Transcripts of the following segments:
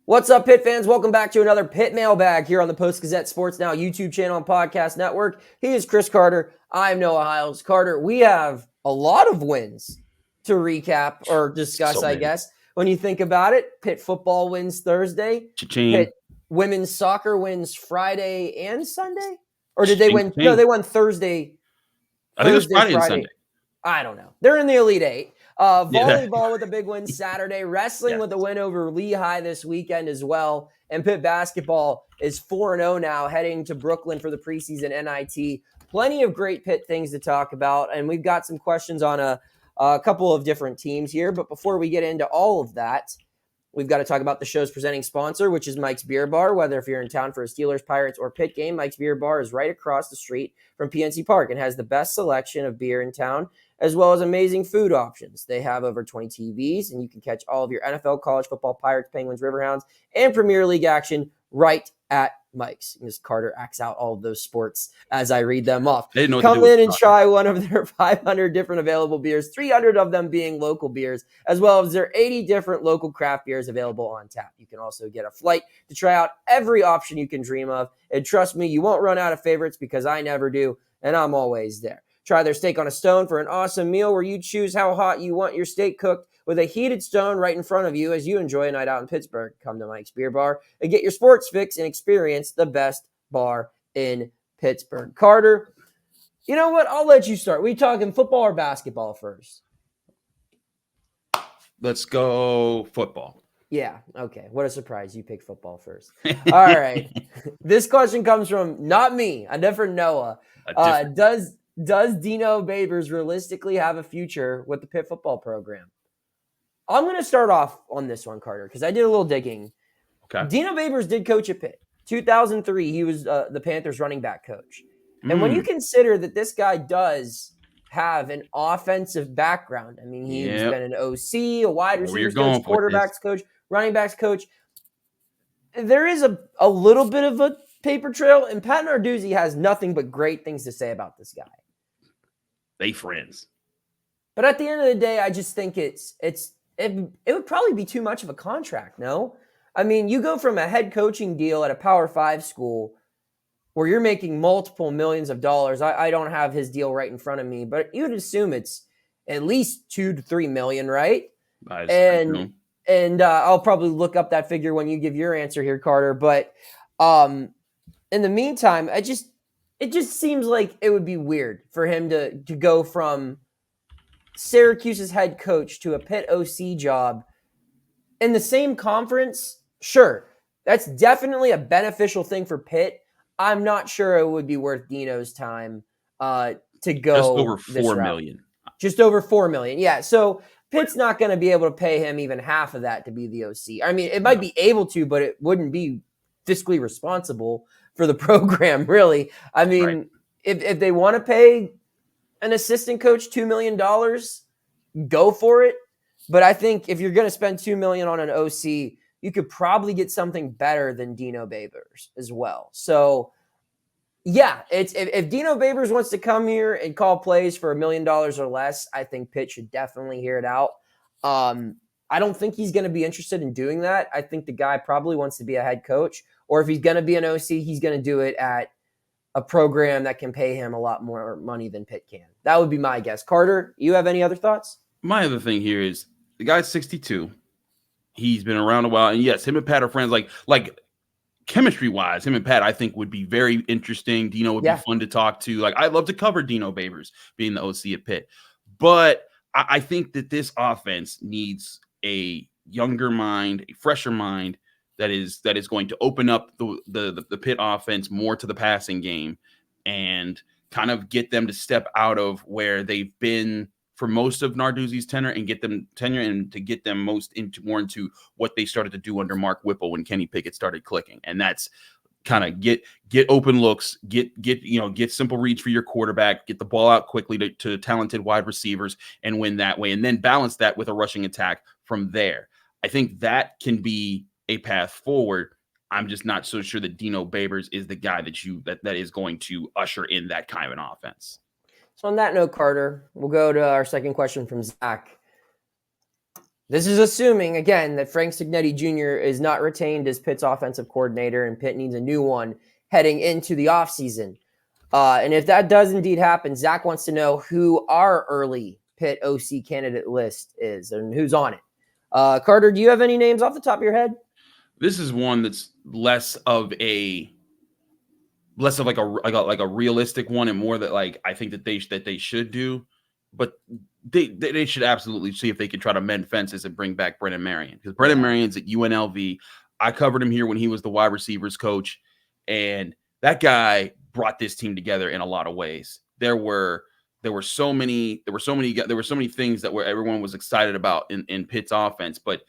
What's up, Pitt fans? Welcome back to another Pitt Mailbag here on the Post-Gazette Sports Now YouTube channel and podcast network. He is Chris Carter. I'm Noah Hiles. Carter, we have a lot of wins to recap or discuss, I guess. When you think about it, Pitt football wins Thursday. Cha-ching. Pitt women's soccer wins Friday and Sunday? Or did they win? No, they won Thursday. I think it was Friday and Sunday. I don't know. They're in the Elite Eight. Volleyball with a big win Saturday. Wrestling with a win over Lehigh this weekend as well. And Pitt basketball is 4-0 now, heading to Brooklyn for the preseason NIT. Plenty of great Pitt things to talk about. And we've got some questions on a couple of different teams here. But before we get into all of that, we've got to talk about the show's presenting sponsor, which is Mike's Beer Bar. Whether if you're in town for a Steelers, Pirates, or Pitt game, Mike's Beer Bar is right across the street from PNC Park and has the best selection of beer in town, as well as amazing food options. They have over 20 TVs, and you can catch all of your NFL, college football, Pirates, Penguins, Riverhounds, and Premier League action right at Mike's. Ms. Carter acts out all of those sports as I read them off. Come in and try one of their 500 different available beers, 300 of them being local beers, as well as their 80 different local craft beers available on tap. You can also get a flight to try out every option you can dream of. And trust me, you won't run out of favorites because I never do, and I'm always there. Try their steak on a stone for an awesome meal where you choose how hot you want your steak cooked with a heated stone right in front of you as you enjoy a night out in Pittsburgh. Come to Mike's Beer Bar and get your sports fix and experience the best bar in Pittsburgh. Carter, you know what? I'll let you start. We talking football or basketball first? Let's go football. Yeah, okay. What a surprise. You pick football first. All right. This question comes from not me, a different Noah. Does Dino Babers realistically have a future with the Pitt football program? I'm going to start off on this one, Carter, because I did a little digging. Okay. Dino Babers did coach at Pitt. 2003, he was the Panthers running back coach. And when you consider that this guy does have an offensive background, I mean, he's been an OC, a wide receivers coach, quarterbacks coach, running backs coach. There is a little bit of a paper trail, and Pat Narduzzi has nothing but great things to say about this guy. They friends. But at the end of the day, I just think it would probably be too much of a contract, no? I mean, you go from a head coaching deal at a Power 5 school where you're making multiple millions of dollars. I don't have his deal right in front of me, but you would assume it's at least $2 to $3 million, right? And I'll probably look up that figure when you give your answer here, Carter. But in the meantime, it just seems like it would be weird for him to go from Syracuse's head coach to a Pitt OC job in the same conference. Sure, that's definitely a beneficial thing for Pitt. I'm not sure it would be worth Dino's time to go just over $4 million. Just over $4 million. Yeah. So Pitt's not going to be able to pay him even half of that to be the OC. I mean, it might be able to, but it wouldn't be fiscally responsible for the program, really. I mean, if they want to pay an assistant coach $2 million, go for it. But I think if you're going to spend $2 million on an OC, you could probably get something better than Dino Babers as well. So, yeah, if Dino Babers wants to come here and call plays for $1 million or less, I think Pitt should definitely hear it out. I don't think he's going to be interested in doing that. I think the guy probably wants to be a head coach, or if he's going to be an OC, he's going to do it at a program that can pay him a lot more money than Pitt can. That would be my guess. Carter, you have any other thoughts? My other thing here is the guy's 62. He's been around a while. And yes, him and Pat are friends. Like chemistry-wise, him and Pat, I think, would be very interesting. Dino would be fun to talk to. Like, I'd love to cover Dino Babers being the OC at Pitt. But I think that this offense needs a younger mind, a fresher mind that is going to open up the Pitt offense more to the passing game and kind of get them to step out of where they've been for most of Narduzzi's tenure and get them to get them more into what they started to do under Mark Whipple when Kenny Pickett started clicking. And that's kind of get open looks, get simple reads for your quarterback, get the ball out quickly to talented wide receivers and win that way. And then balance that with a rushing attack from there. I think that can be a path forward. I'm just not so sure that Dino Babers is the guy that is going to usher in that kind of an offense. So on that note, Carter, we'll go to our second question from Zach. This is assuming, again, that Frank Cignetti Jr. is not retained as Pitt's offensive coordinator and Pitt needs a new one heading into the offseason. And if that does indeed happen, Zach wants to know who our early Pitt OC candidate list is and who's on it. Carter, do you have any names off the top of your head? This is one that's less of like a realistic one and more that like I think that they should do, but they should absolutely see if they can try to mend fences and bring back Brennan Marion, because Brennan Marion's at UNLV. I covered him here when he was the wide receivers coach, and that guy brought this team together in a lot of ways. There were so many things that everyone was excited about in Pitt's offense, but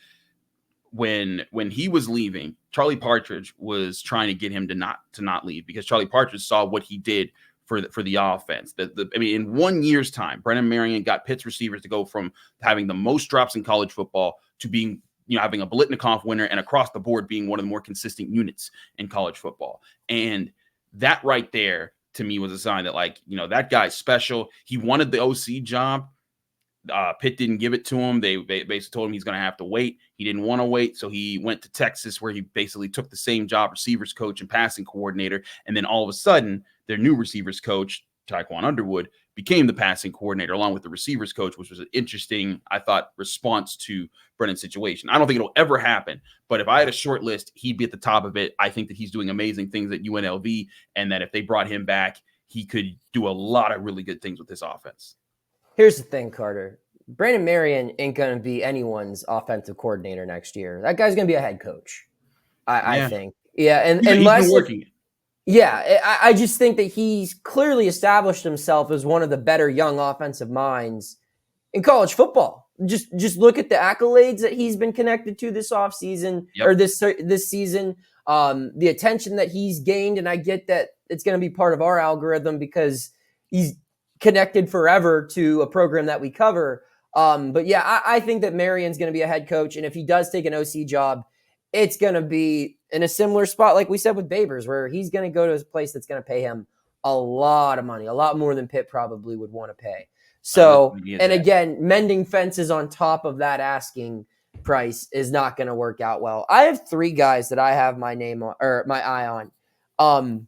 when he was leaving, Charlie Partridge was trying to get him to not leave, because Charlie Partridge saw what he did for the offense. In 1 year's time, Brennan Marion got Pitt's receivers to go from having the most drops in college football to being, having a Biletnikoff winner and across the board being one of the more consistent units in college football. And that right there to me was a sign that, like, that guy's special. He wanted the OC job. Pitt didn't give it to him. They basically told him he's going to have to wait. He didn't want to wait, so he went to Texas, where he basically took the same job, receivers coach and passing coordinator. And then all of a sudden, their new receivers coach, Tyquan Underwood, became the passing coordinator along with the receivers coach, which was an interesting, I thought, response to Brennan's situation. I don't think it'll ever happen, but if I had a short list, he'd be at the top of it. I think that he's doing amazing things at UNLV, and that if they brought him back, he could do a lot of really good things with this offense. Here's the thing, Carter. Brennan Marion ain't going to be anyone's offensive coordinator next year. That guy's going to be a head coach, I think. Yeah, and he's been working it. Yeah, I just think that he's clearly established himself as one of the better young offensive minds in college football. Just look at the accolades that he's been connected to this offseason, or this season, the attention that he's gained, and I get that it's going to be part of our algorithm because he's connected forever to a program that we cover. But yeah, I think that Marion's going to be a head coach, and if he does take an OC job, it's going to be in a similar spot like we said with Babers, where he's going to go to a place that's going to pay him a lot of money, a lot more than Pitt probably would want to pay. So, and again, mending fences on top of that asking price is not going to work out well. I have three guys that I have my name on, or my eye on.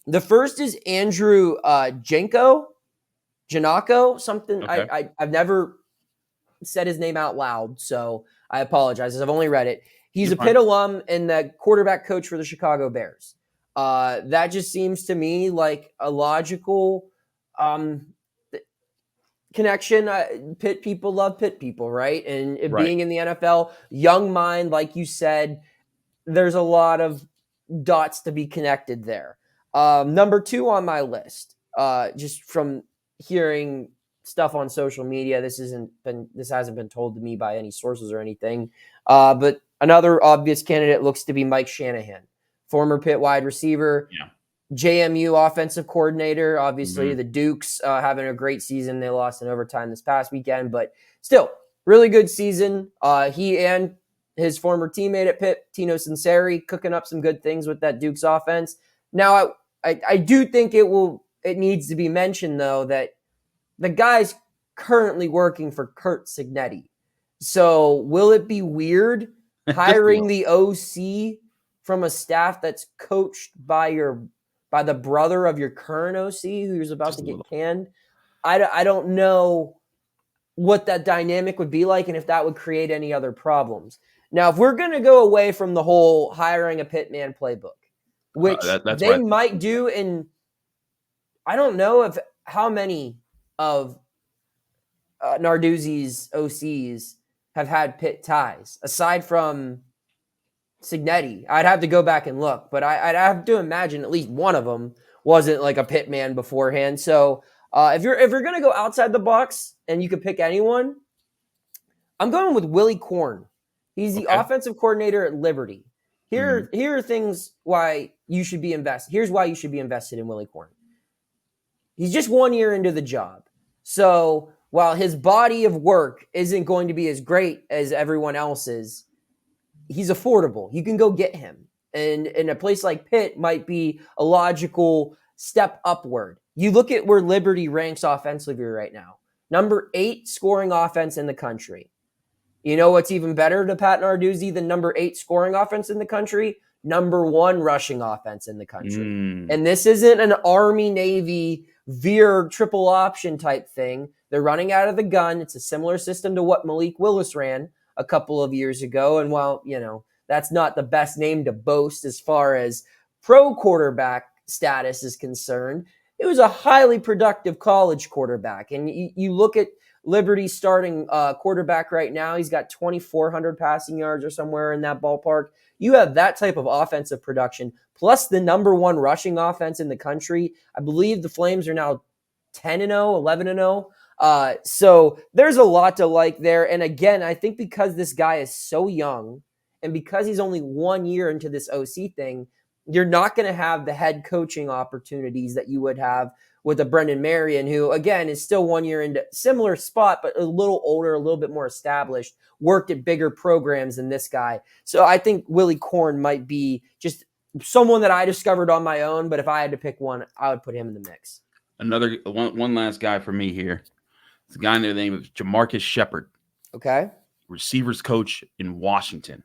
The first is Andrew Janko, something. Okay. I've never said his name out loud, so I apologize. I've only read it. He's a Pitt alum and the quarterback coach for the Chicago Bears. That just seems to me like a logical connection. Pitt people love Pitt people, right? And being in the NFL, young mind, like you said, there's a lot of dots to be connected there. Number two on my list, just from hearing stuff on social media, this hasn't been told to me by any sources or anything, but another obvious candidate looks to be Mike Shanahan, former Pitt wide receiver, JMU offensive coordinator. Obviously, the Dukes having a great season. They lost in overtime this past weekend, but still, really good season. He and his former teammate at Pitt, Tino Sinceri, cooking up some good things with that Dukes offense. Now, I do think it needs to be mentioned, though, that the guy's currently working for Curt Cignetti. So will it be weird hiring the OC from a staff that's coached by the brother of your current OC who's about to get canned? I don't know what that dynamic would be like and if that would create any other problems. Now, if we're going to go away from the whole hiring a Pitt man playbook, which they might do in, I don't know how many of Narduzzi's OCs have had Pitt ties, aside from Cignetti. I'd have to go back and look, but I'd have to imagine at least one of them wasn't like a Pitt man beforehand. So if you're going to go outside the box and you could pick anyone, I'm going with Willie Korn. He's the offensive coordinator at Liberty. Here are things why you should be invested. Here's why you should be invested in Willie Korn. He's just 1 year into the job. So while his body of work isn't going to be as great as everyone else's, he's affordable. You can go get him. And in a place like Pitt might be a logical step upward. You look at where Liberty ranks offensively right now. Number 8 scoring offense in the country. You know what's even better to Pat Narduzzi than number 8 scoring offense in the country? Number 1 rushing offense in the country. And this isn't an Army, Navy, veer triple option type thing. They're running out of the gun. It's a similar system to what Malik Willis ran a couple of years ago. And while, that's not the best name to boast as far as pro quarterback status is concerned, it was a highly productive college quarterback. And you look at Liberty's starting quarterback right now. He's got 2,400 passing yards or somewhere in that ballpark. You have that type of offensive production, plus the number 1 rushing offense in the country. I believe the Flames are now 10-0, 11-0. So there's a lot to like there. And again, I think because this guy is so young and because he's only 1 year into this OC thing, you're not going to have the head coaching opportunities that you would have with a Brennan Marion, who, again, is still 1 year into similar spot, but a little older, a little bit more established, worked at bigger programs than this guy. So I think Willie Korn might be just someone that I discovered on my own, but if I had to pick one, I would put him in the mix. Another one last guy for me here. It's a guy in the name of Jamarcus Shepard. Okay. Receivers coach in Washington.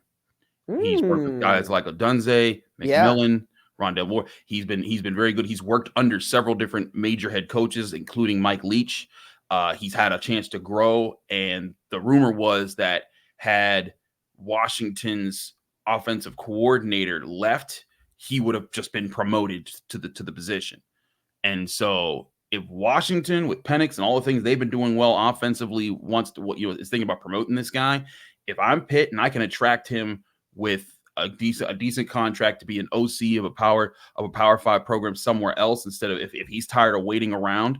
He's worked with guys like Odunze, McMillan, Rondell Moore. He's been very good. He's worked under several different major head coaches, including Mike Leach. He's had a chance to grow, and the rumor was that had Washington's offensive coordinator left, he would have just been promoted to the position. And so if Washington with Penix and all the things they've been doing well offensively is thinking about promoting this guy, if I'm Pitt and I can attract him with a decent contract to be an OC of a Power 5 program somewhere else, instead of if he's tired of waiting around,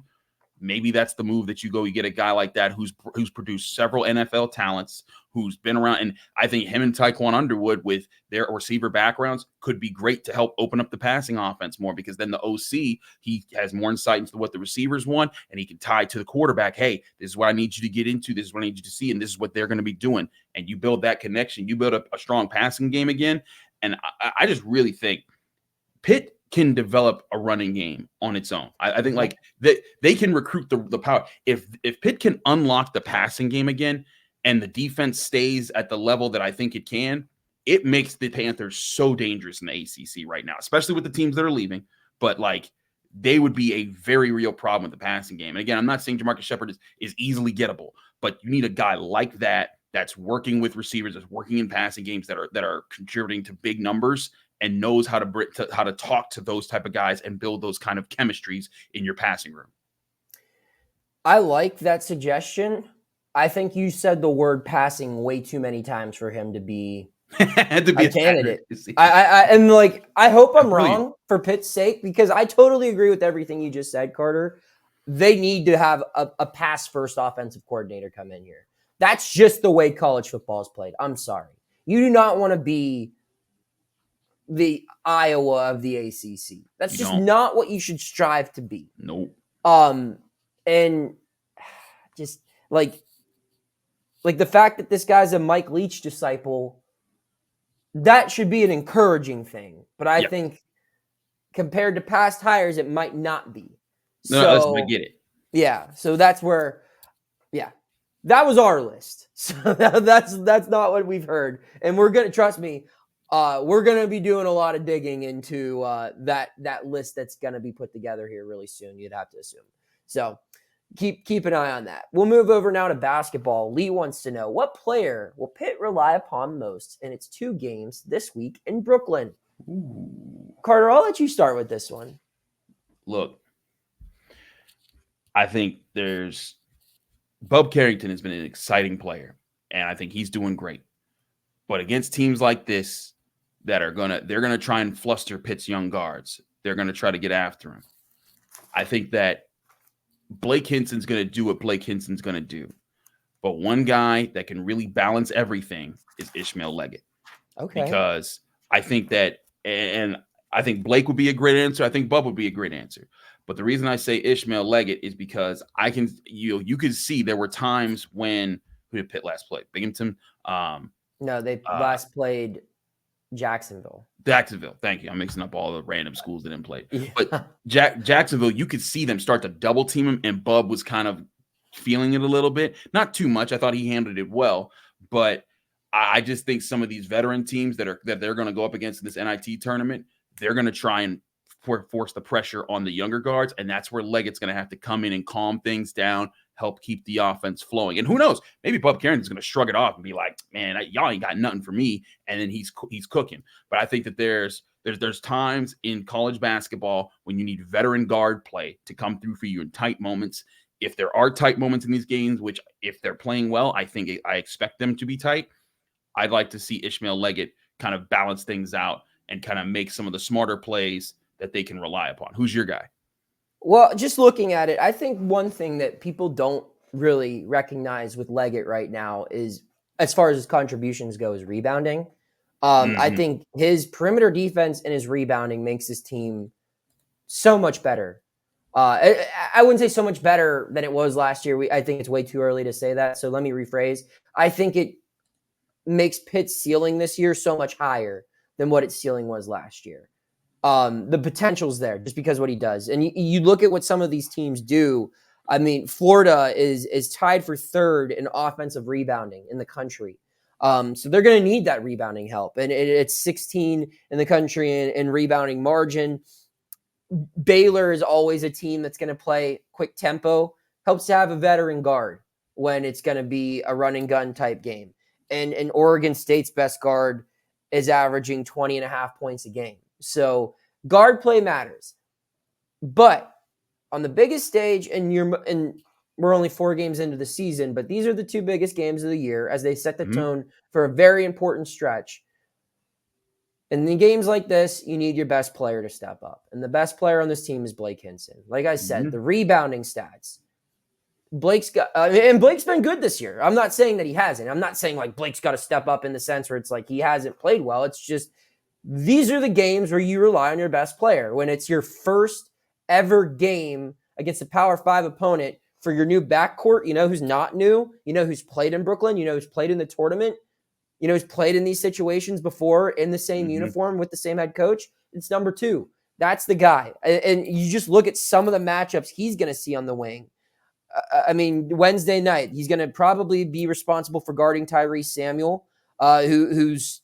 maybe that's the move that you go. You get a guy like that who's produced several NFL talents, who's been around, and I think him and Tyquan Underwood with their receiver backgrounds could be great to help open up the passing offense more, because then the OC, he has more insight into what the receivers want, and he can tie to the quarterback. Hey, this is what I need you to get into. This is what I need you to see, and this is what they're going to be doing. And you build that connection. You build up a strong passing game again. And I just really think Pitt can develop a running game on its own. I think like that they can recruit the power. If Pitt can unlock the passing game again, and the defense stays at the level that I think it can, it makes the Panthers so dangerous in the ACC right now, especially with the teams that are leaving. But like, they would be a very real problem with the passing game. And again, I'm not saying Jamarcus Shepard is easily gettable, but you need a guy like that that's working with receivers, that's working in passing games, that are contributing to big numbers, and knows how to talk to those type of guys and build those kind of chemistries in your passing room. I like that suggestion. I think you said the word passing way too many times for him to be a candidate. I hope I'm wrong for Pitt's sake, because I totally agree with everything you just said, Carter. They need to have a pass-first offensive coordinator come in here. That's just the way college football is played. I'm sorry. You do not want to be the Iowa of the ACC. That's just not what you should strive to be. Nope. And just like the fact that this guy's a Mike Leach disciple, that should be an encouraging thing. But I think compared to past hires, it might not be. No, I get it. Yeah. So that's where, that was our list. So that's not what we've heard. And we're going to, trust me, we're going to be doing a lot of digging into that list that's going to be put together here really soon, you'd have to assume. So keep an eye on that. We'll move over now to basketball. Lee wants to know, what player will Pitt rely upon most in its 2 games this week in Brooklyn? Ooh. Carter, I'll let you start with this one. Look, I think Bub Carrington has been an exciting player, and I think he's doing great. But against teams like this they're gonna try and fluster Pitt's young guards. They're gonna try to get after him. I think that Blake Hinson's gonna do what Blake Hinson's gonna do. But one guy that can really balance everything is Ishmael Leggett. Okay. Because I think that, and I think Blake would be a great answer. I think Bub would be a great answer. But the reason I say Ishmael Leggett is because you can see there were times when, who did Pitt last play? Binghamton? No, they last played Jacksonville. Thank you. I'm mixing up all the random schools that didn't play. Yeah. But Jacksonville, you could see them start to double team him, and Bub was kind of feeling it a little bit. Not too much. I thought he handled it well. But I just think some of these veteran teams that they're going to go up against in this NIT tournament, they're going to try and force the pressure on the younger guards, and that's where Leggett's going to have to come in and calm things down, help keep the offense flowing. And who knows, maybe Bub Carrington's going to shrug it off and be like, man, y'all ain't got nothing for me, and then he's cooking. But I think that there's times in college basketball when you need veteran guard play to come through for you in tight moments. If there are tight moments in these games, which if they're playing well, I expect them to be tight, I'd like to see Ishmael Leggett kind of balance things out and kind of make some of the smarter plays that they can rely upon. Who's your guy? Well, just looking at it, I think one thing that people don't really recognize with Leggett right now is, as far as his contributions go, is rebounding. I think his perimeter defense and his rebounding makes his team so much better. I wouldn't say so much better than it was last year. I think it's way too early to say that. So let me rephrase. I think it makes Pitt's ceiling this year so much higher than what its ceiling was last year. The potential's there just because of what he does. And you look at what some of these teams do. I mean, Florida is tied for third in offensive rebounding in the country. So they're going to need that rebounding help. And it's 16 in the country in rebounding margin. Baylor is always a team that's going to play quick tempo. Helps to have a veteran guard when it's going to be a run and gun type game. And Oregon State's best guard is averaging 20.5 points a game. So guard play matters. But on the biggest stage, and we're only 4 games into the season, but these are the 2 biggest games of the year as they set the tone for a very important stretch. In the games like this, you need your best player to step up. And the best player on this team is Blake Hinson. Like I said, the rebounding stats. Blake's been good this year. I'm not saying that he hasn't. I'm not saying like Blake's got to step up in the sense where it's like he hasn't played well. It's just these are the games where you rely on your best player. When it's your first ever game against a Power 5 opponent for your new backcourt, you know who's not new, you know who's played in Brooklyn, you know who's played in the tournament, you know who's played in these situations before in the same uniform with the same head coach. It's number 2. That's the guy. And you just look at some of the matchups he's going to see on the wing. I mean, Wednesday night, he's going to probably be responsible for guarding Tyrese Samuel, who's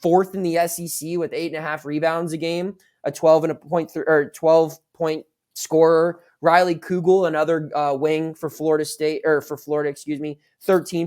4th in the SEC with 8.5 rebounds a game, a 12-point scorer. Riley Kugel, another wing for Florida, 13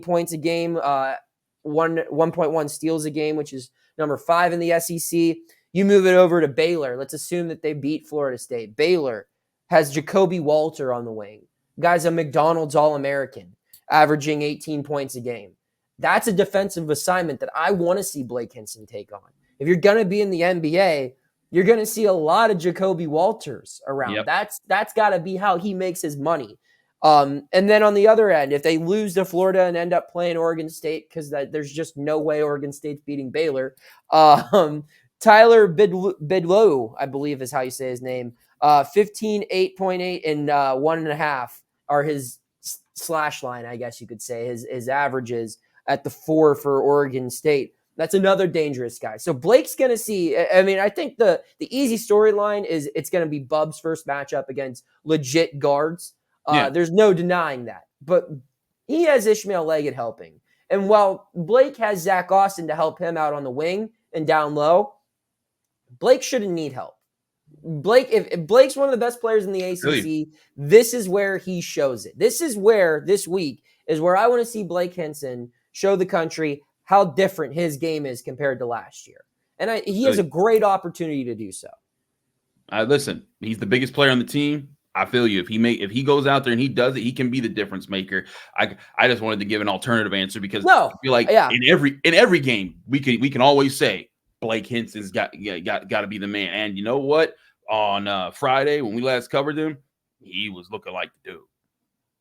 points a game, 1.1 steals a game, which is number 5 in the SEC. You move it over to Baylor. Let's assume that they beat Florida State. Baylor has Jacoby Walter on the wing. Guy's a McDonald's All-American, averaging 18 points a game. That's a defensive assignment that I want to see Blake Hinson take on. If you're going to be in the NBA, you're going to see a lot of Jacoby Walters around. Yep. That's got to be how he makes his money. And then on the other end, if they lose to Florida and end up playing Oregon State, because there's just no way Oregon State's beating Baylor, Tyler Bidlow, I believe is how you say his name, 15, 8.8, and 1.5 are his slash line, I guess you could say, his averages at the 4 for Oregon State. That's another dangerous guy. So Blake's going to see, I mean, I think the easy storyline is it's going to be Bub's first matchup against legit guards. There's no denying that. But he has Ishmael Leggett helping. And while Blake has Zach Austin to help him out on the wing and down low, Blake shouldn't need help. If Blake's one of the best players in the ACC, really? This is where he shows it. This week is where I want to see Blake Hinson show the country how different his game is compared to last year. And he has a great opportunity to do so. Listen, he's the biggest player on the team. I feel you. If he goes out there and he does it, he can be the difference maker. I just wanted to give an alternative answer because I feel like in every game we can always say Blake Hinson's got to be the man. And you know what? On Friday when we last covered him, he was looking like the dude.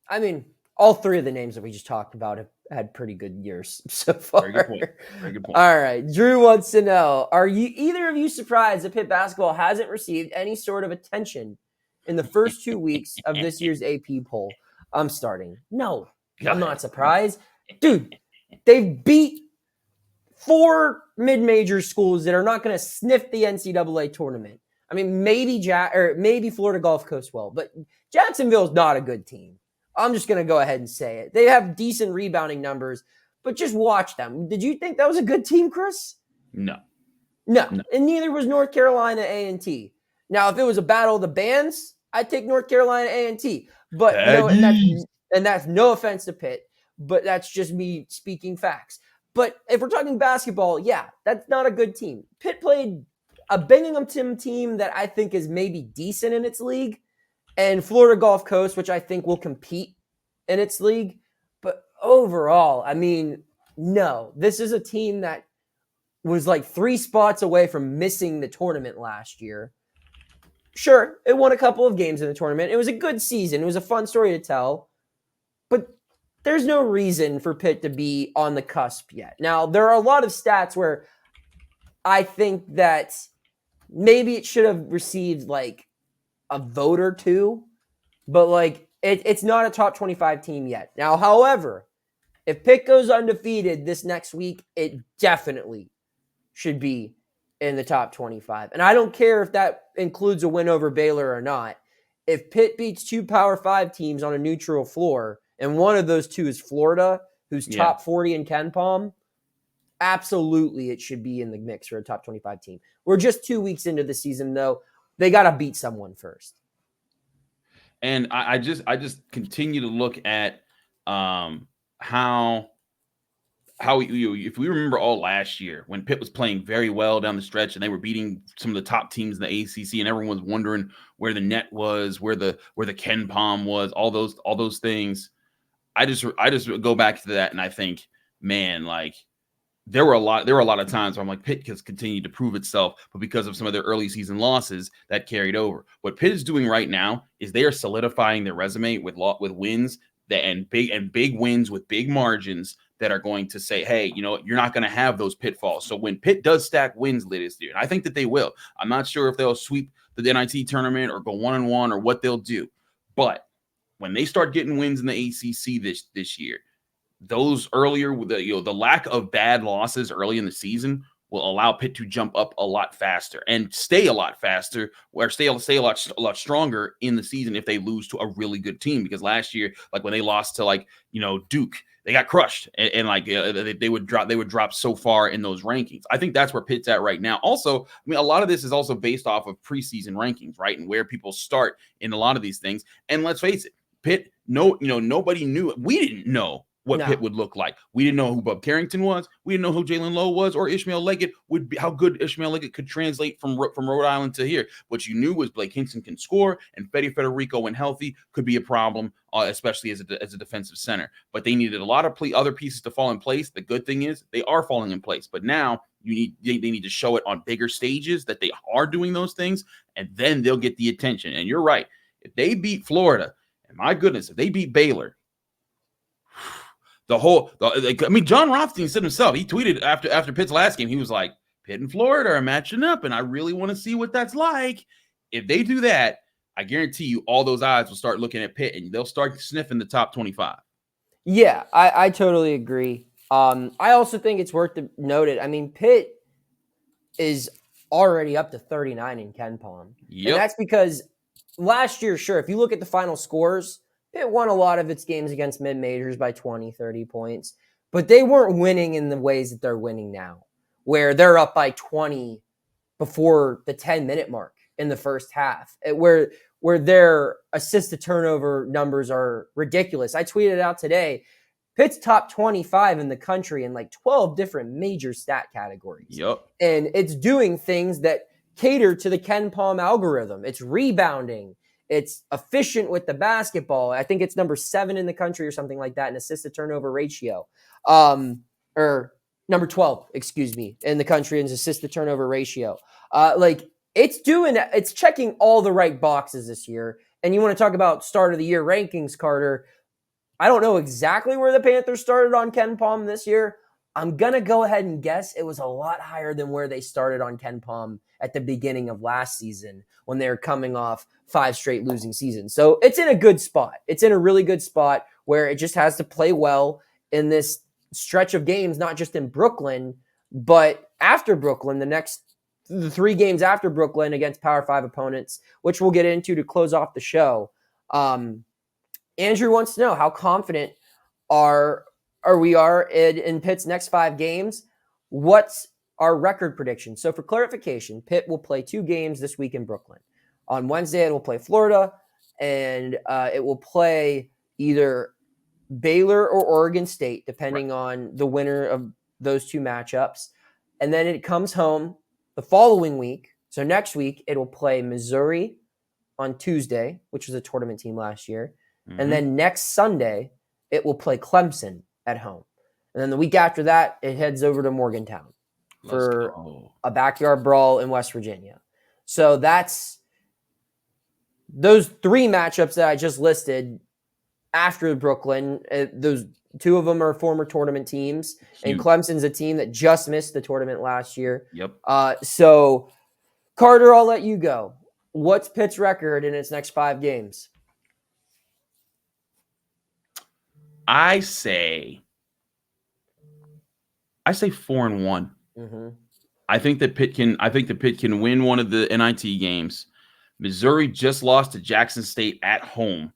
I mean, all 3 of the names that we just talked about have had pretty good years so far. Very good point. All right. Drew wants to know, are either of you surprised that Pitt basketball hasn't received any sort of attention in the first 2 weeks of this year's AP poll? I'm starting. No, I'm not surprised. Dude, they've beat 4 mid-major schools that are not going to sniff the NCAA tournament. I mean, maybe Florida Gulf Coast will, but Jacksonville's not a good team. I'm just going to go ahead and say it. They have decent rebounding numbers, but just watch them. Did you think that was a good team, Chris? No. And neither was North Carolina A&T. Now, if it was a battle of the bands, I'd take North Carolina A&T. But and that's no offense to Pitt, but that's just me speaking facts. But if we're talking basketball, yeah, that's not a good team. Pitt played a Binghamton team that I think is maybe decent in its league, and Florida Gulf Coast, which I think will compete in its league. But overall, I mean, no, this is a team that was like 3 spots away from missing the tournament last year. Sure, it won a couple of games in the tournament. It was a good season. It was a fun story to tell. But there's no reason for Pitt to be on the cusp yet. Now, there are a lot of stats where I think that maybe it should have received like a vote or two, but like it's not a top 25 team yet. Now, however, if Pitt goes undefeated this next week, it definitely should be in the top 25. And I don't care if that includes a win over Baylor or not. If Pitt beats 2 Power 5 teams on a neutral floor, and one of those 2 is Florida, who's top 40 in KenPom, absolutely it should be in the mix for a top 25 team. We're just 2 weeks into the season, though. They got to beat someone first. And I just continue to look at how if we remember all last year when Pitt was playing very well down the stretch and they were beating some of the top teams in the ACC, and everyone was wondering where the net was, where the KenPom was, all those things. I just go back to that and I think, man, like there were a lot of times where I'm like, Pitt has continued to prove itself, but because of some of their early season losses, that carried over. What Pitt is doing right now is they are solidifying their resume with wins and big wins with big margins that are going to say, hey, you know, you're not going to have those pitfalls. So when Pitt does stack wins this year, and I think that they will, I'm not sure if they'll sweep the NIT tournament or go 1-1 or what they'll do, but when they start getting wins in the ACC this year, those earlier, the lack of bad losses early in the season will allow Pitt to jump up a lot faster and stay a lot faster, or stay a lot stronger in the season if they lose to a really good team. Because last year, like when they lost to Duke, they got crushed, and they would drop so far in those rankings. I think that's where Pitt's at right now. Also, I mean, a lot of this is also based off of preseason rankings, right, and where people start in a lot of these things. And let's face it, Pitt, nobody knew it. We didn't know what Pitt would look like. We didn't know who Bub Carrington was. We didn't know who Jalen Lowe was, or Ishmael Leggett would be, how good Ishmael Leggett could translate from Rhode Island to here. What you knew was Blake Hinson can score, and Fede Federico, when healthy, could be a problem, especially as a defensive center. But they needed a lot of other pieces to fall in place. The good thing is they are falling in place. But now they need to show it on bigger stages that they are doing those things, and then they'll get the attention. And you're right. If they beat Florida, and my goodness, if they beat Baylor, John Rothstein said himself, he tweeted after Pitt's last game, he was like, Pitt and Florida are matching up, and I really want to see what that's like. If they do that, I guarantee you all those eyes will start looking at Pitt, and they'll start sniffing the top 25. Yeah, I totally agree. I also think it's worth to note it. I mean, Pitt is already up to 39 in KenPom. Yep. And that's because last year, sure, if you look at the final scores, Pitt won a lot of its games against mid-majors by 20, 30 points, but they weren't winning in the ways that they're winning now, where they're up by 20 before the 10-minute mark in the first half, where their assist-to-turnover numbers are ridiculous. I tweeted out today, Pitt's top 25 in the country in like 12 different major stat categories. Yep. And it's doing things that cater to the KenPom algorithm. It's rebounding. It's efficient with the basketball. I think it's number 7 in the country or something like that in assist-to-turnover ratio. Or number 12, in the country in assist-to-turnover ratio. It's checking all the right boxes this year. And you want to talk about start of the year rankings, Carter. I don't know exactly where the Panthers started on KenPom this year. I'm going to go ahead and guess it was a lot higher than where they started on KenPom at the beginning of last season when they were coming off 5 straight losing seasons. So it's in a good spot. It's in a really good spot where it just has to play well in this stretch of games, not just in Brooklyn, but after Brooklyn, the 3 games after Brooklyn against Power 5 opponents, which we'll get into to close off the show. Andrew wants to know, how confident are we are in Pitt's next 5 games. What's our record prediction? So for clarification, Pitt will play 2 games this week in Brooklyn. On Wednesday, it will play Florida, and it will play either Baylor or Oregon State, depending on the winner of those 2 matchups. And then it comes home the following week. So next week, it will play Missouri on Tuesday, which was a tournament team last year. Mm-hmm. And then next Sunday, it will play Clemson at home. And then the week after that, it heads over to Morgantown for a backyard brawl in West Virginia. So that's those 3 matchups that I just listed after Brooklyn. Those 2 of them are former tournament teams. Huge. And Clemson's a team that just missed the tournament last year. Yep. So, Carter, I'll let you go. What's Pitt's record in its next 5 games? I say 4-1. Mm-hmm. I think that Pitt can win one of the NIT games. Missouri just lost to Jackson State at home.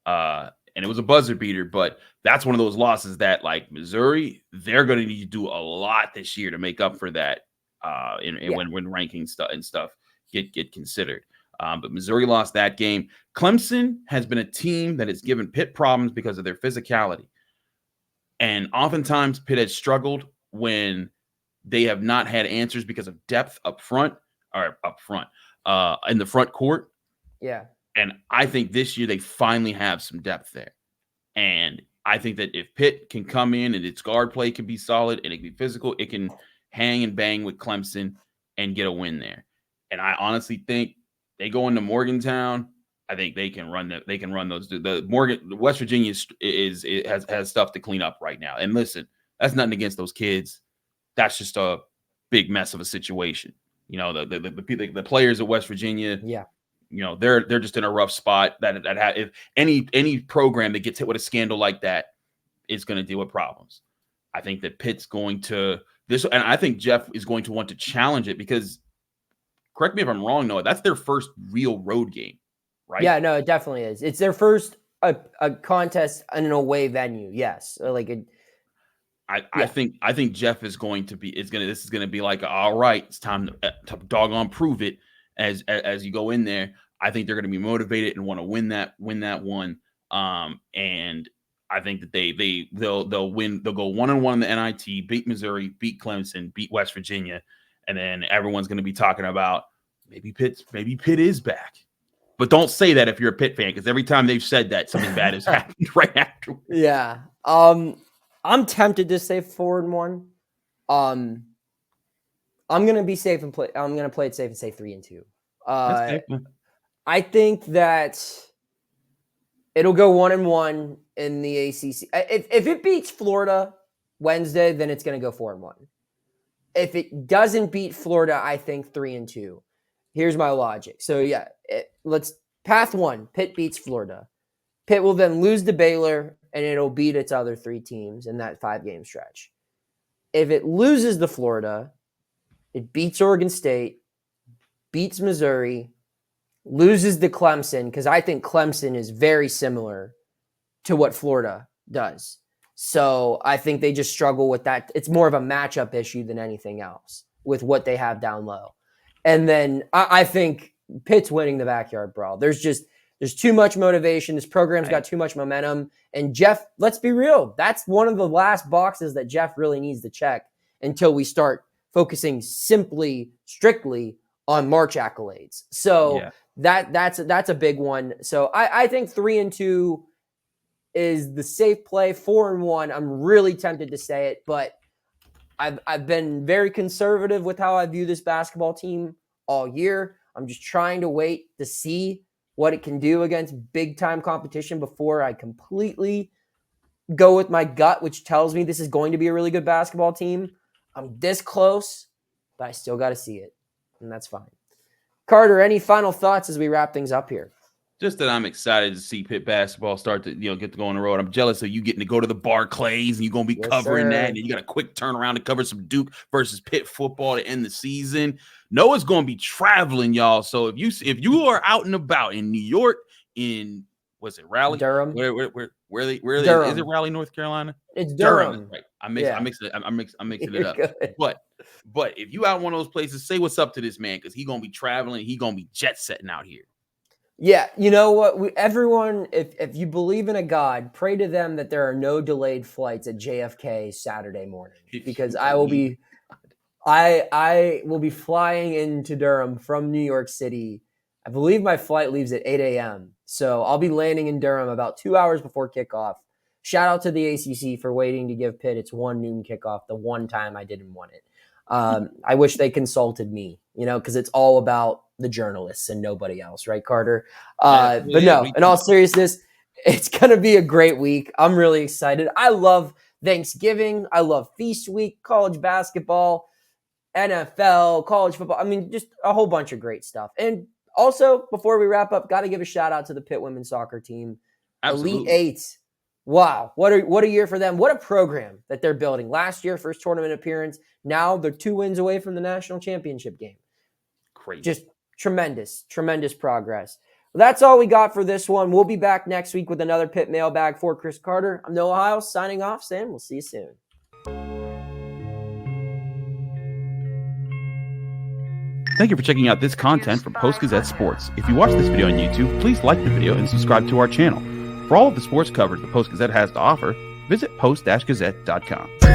And it was a buzzer beater, but that's one of those losses that, like, Missouri, they're going to need to do a lot this year to make up for that when ranking stuff get considered. But Missouri lost that game. Clemson has been a team that has given Pitt problems because of their physicality. And oftentimes Pitt has struggled when they have not had answers because of depth in the front court. Yeah. And I think this year they finally have some depth there. And I think that if Pitt can come in and its guard play can be solid and it can be physical, it can hang and bang with Clemson and get a win there. And I honestly think they go into Morgantown. I think they can run that. They can run those. The West Virginia has stuff to clean up right now. And listen, that's nothing against those kids. That's just a big mess of a situation. You know, the players of West Virginia. Yeah. You know, they're just in a rough spot. If any program that gets hit with a scandal like that is going to deal with problems. I think that Pitt's going to this, and I think Jeff is going to want to challenge it because, correct me if I'm wrong, Noah, that's their first real road game, right? Yeah, no, it definitely is. It's their first a contest in an away venue. Yes, I think Jeff is going to be this is going to be like, all right, it's time to doggone prove it as you go in there. I think they're going to be motivated and want to win that one. And I think that they'll win. They'll go 1-1 in the NIT, beat Missouri, beat Clemson, beat West Virginia, and then everyone's going to be talking about maybe Pitt is back. But don't say that if you're a Pitt fan, because every time they've said that, something bad has happened right after. Yeah. I'm tempted to say 4-1. I'm gonna be safe and play. I'm gonna play it safe and say 3-2. I think that it'll go 1-1 in the ACC. If it beats Florida Wednesday, then it's gonna go 4-1. If it doesn't beat Florida, I think 3-2. Here's my logic. So yeah, let's path 1. Pitt beats Florida. Pitt will then lose to Baylor, and it'll beat its other 3 teams in that 5-game stretch. If it loses to Florida, it beats Oregon State, beats Missouri, loses to Clemson, because I think Clemson is very similar to what Florida does. So I think they just struggle with that. It's more of a matchup issue than anything else with what they have down low. And then I think Pitt's winning the backyard brawl. There's too much motivation. This program's got too much momentum. And Jeff, let's be real. That's one of the last boxes that Jeff really needs to check until we start focusing strictly on March accolades. So that's a big one. So I think 3-2 is the safe play. 4-1, I'm really tempted to say it, but I've been very conservative with how I view this basketball team all year. I'm just trying to wait to see what it can do against big-time competition before I completely go with my gut, which tells me this is going to be a really good basketball team. I'm this close, but I still got to see it, and that's fine. Carter, any final thoughts as we wrap things up here? Just that I'm excited to see Pitt basketball start to get to go on the road. I'm jealous of you getting to go to the Barclays and you're going to be covering that, and you got a quick turnaround to cover some Duke versus Pitt football to end the season. Noah's going to be traveling, y'all. So if you are out and about in New York, in was it Raleigh? Durham. Where they is it Raleigh, North Carolina? It's Durham. Right. I'm mixing it up. Good. But if you out one of those places, say what's up to this man, because he's gonna be traveling, he's gonna be jet setting out here. Yeah, you know what? Everyone, if you believe in a God, pray to them that there are no delayed flights at JFK Saturday morning, because I will be flying into Durham from New York City. I believe my flight leaves at 8 a.m. So I'll be landing in Durham about 2 hours before kickoff. Shout out to the ACC for waiting to give Pitt its 1 noon kickoff the one time I didn't want it. I wish they consulted me, because it's all about the journalists and nobody else, right, Carter? But no, in all seriousness, it's going to be a great week. I'm really excited. I love Thanksgiving. I love Feast Week, college basketball, NFL, college football. I mean, just a whole bunch of great stuff. And also, before we wrap up, got to give a shout out to the Pitt women's soccer team. Absolutely. Elite Eight. Wow. What a year for them. What a program that they're building. Last year, first tournament appearance. Now they're 2 wins away from the national championship game. Crazy. Just tremendous progress. Well, that's all we got for this one. We'll be back next week with another Pitt mailbag. For Chris Carter, I'm Noah Hiles signing off, Sam. We'll see you soon. Thank you for checking out this content from Post-Gazette Sports. If you watch this video on YouTube, please like the video and subscribe to our channel. For all of the sports coverage the Post-Gazette has to offer, visit post-gazette.com.